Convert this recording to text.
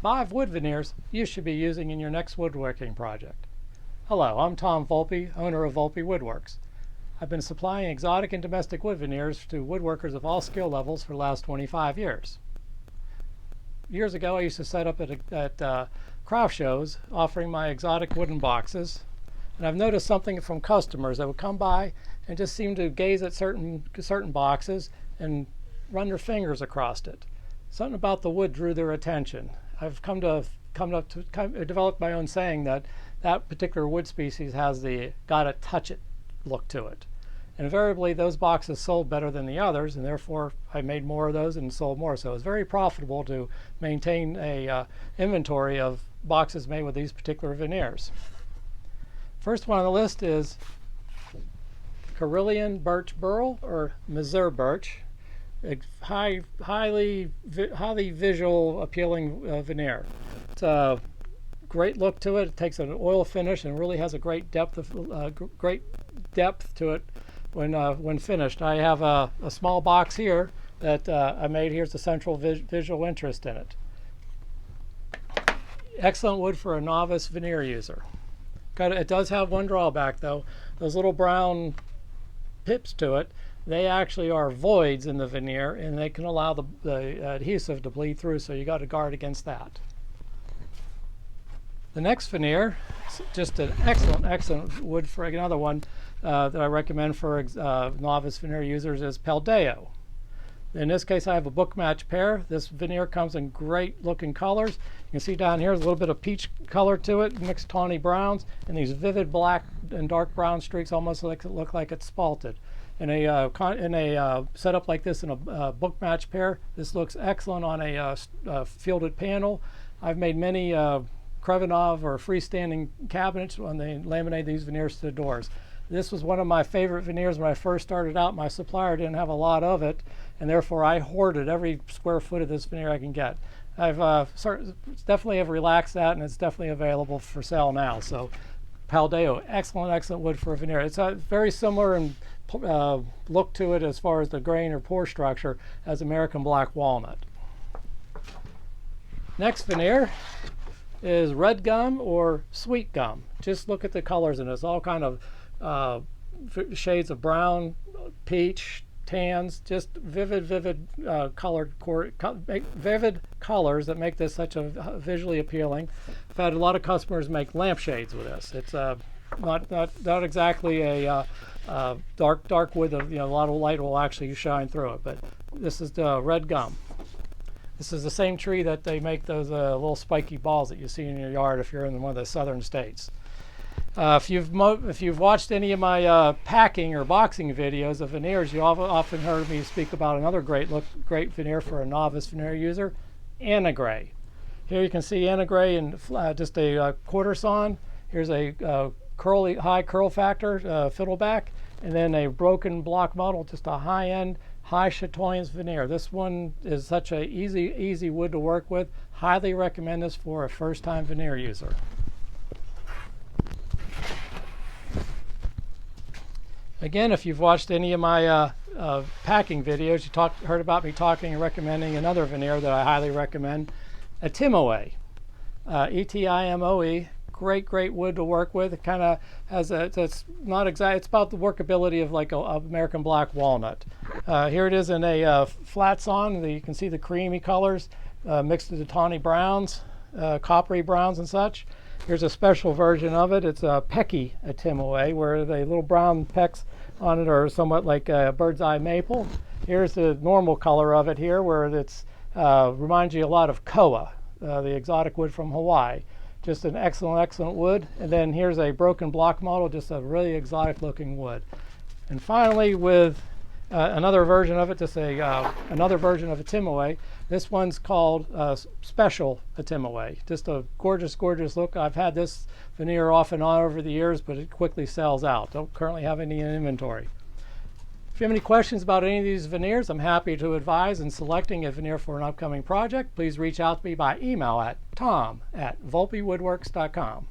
5 wood veneers you should be using in your next woodworking project. Hello, I'm Tom Volpe, owner of Volpe Woodworks. I've been supplying exotic and domestic wood veneers to woodworkers of all skill levels for the last 25 years. Years ago, I used to set up at craft shows offering my exotic wooden boxes, and I've noticed something from customers that would come by and just seem to gaze at certain boxes and run their fingers across it. Something about the wood drew their attention. I've developed my own saying that that particular wood species has the gotta touch it look to it. And invariably those boxes sold better than the others, and therefore I made more of those and sold more. So it's very profitable to maintain a inventory of boxes made with these particular veneers. First one on the list is Carillion birch burl, or Missouri birch. A highly visual appealing veneer. It's a great look to it. It takes an oil finish and really has a great depth to it when finished. I have a small box here that I made. Here's the central visual interest in it. Excellent wood for a novice veneer user. It does have one drawback though. Those little brown pips to it, they actually are voids in the veneer, and they can allow the adhesive to bleed through, so you got to guard against that. The next veneer, just an excellent wood for another one that I recommend for novice veneer users, is Paldeo. In this case, I have a book match pair. This veneer comes in great looking colors. You can see down here there's a little bit of peach color to it, mixed tawny browns, and these vivid black and dark brown streaks, almost look like it's spalted. In a setup like this in a book match pair, this looks excellent on a fielded panel. I've made many Krevenov or freestanding cabinets when they laminate these veneers to the doors. This was one of my favorite veneers when I first started out. My supplier didn't have a lot of it, and therefore I hoarded every square foot of this veneer I can get. I've definitely have relaxed that, and it's definitely available for sale now. So Paldeo, excellent wood for a veneer. It's very similar in look to it as far as the grain or pore structure as American black walnut. Next veneer is red gum or sweet gum. Just look at the colors in it. It's all kind of shades of brown, peach, tans, just vivid colors that make this such a visually appealing. I've had a lot of customers make lampshades with this. It's not exactly a dark wood that a lot of light will actually shine through it, but this is the red gum. This is the same tree that they make those little spiky balls that you see in your yard if you're in one of the southern states. If you've watched any of my packing or boxing videos of veneers, you often heard me speak about another great veneer for a novice veneer user, Anagray. Here you can see Anagray in just a quarter sawn. Here's a high curl factor fiddleback, and then a broken block model, just a high-end, high chatoyance veneer. This one is such a easy wood to work with. Highly recommend this for a first-time veneer user. Again, if you've watched any of my packing videos, you heard about me talking and recommending another veneer that I highly recommend, Etimoe, E-T-I-M-O-E. Great wood to work with. It kind of has it's not exact. It's about the workability of like a American black walnut. Here it is in a flat sawn. You can see the creamy colors mixed with the tawny browns, coppery browns and such. Here's a special version of it. It's a pecky Etimoe, where the little brown pecks on it are somewhat like a bird's eye maple. Here's the normal color of it here, where it's reminds you a lot of koa, the exotic wood from Hawaii. Just an excellent wood. And then here's a broken block model, just a really exotic looking wood. And finally, with another version of it, just another version of Etimoe. This one's called Special Etimoe. Just a gorgeous look. I've had this veneer off and on over the years, but it quickly sells out. Don't currently have any in inventory. If you have any questions about any of these veneers, I'm happy to advise in selecting a veneer for an upcoming project. Please reach out to me by email at tom@volpewoodworks.com.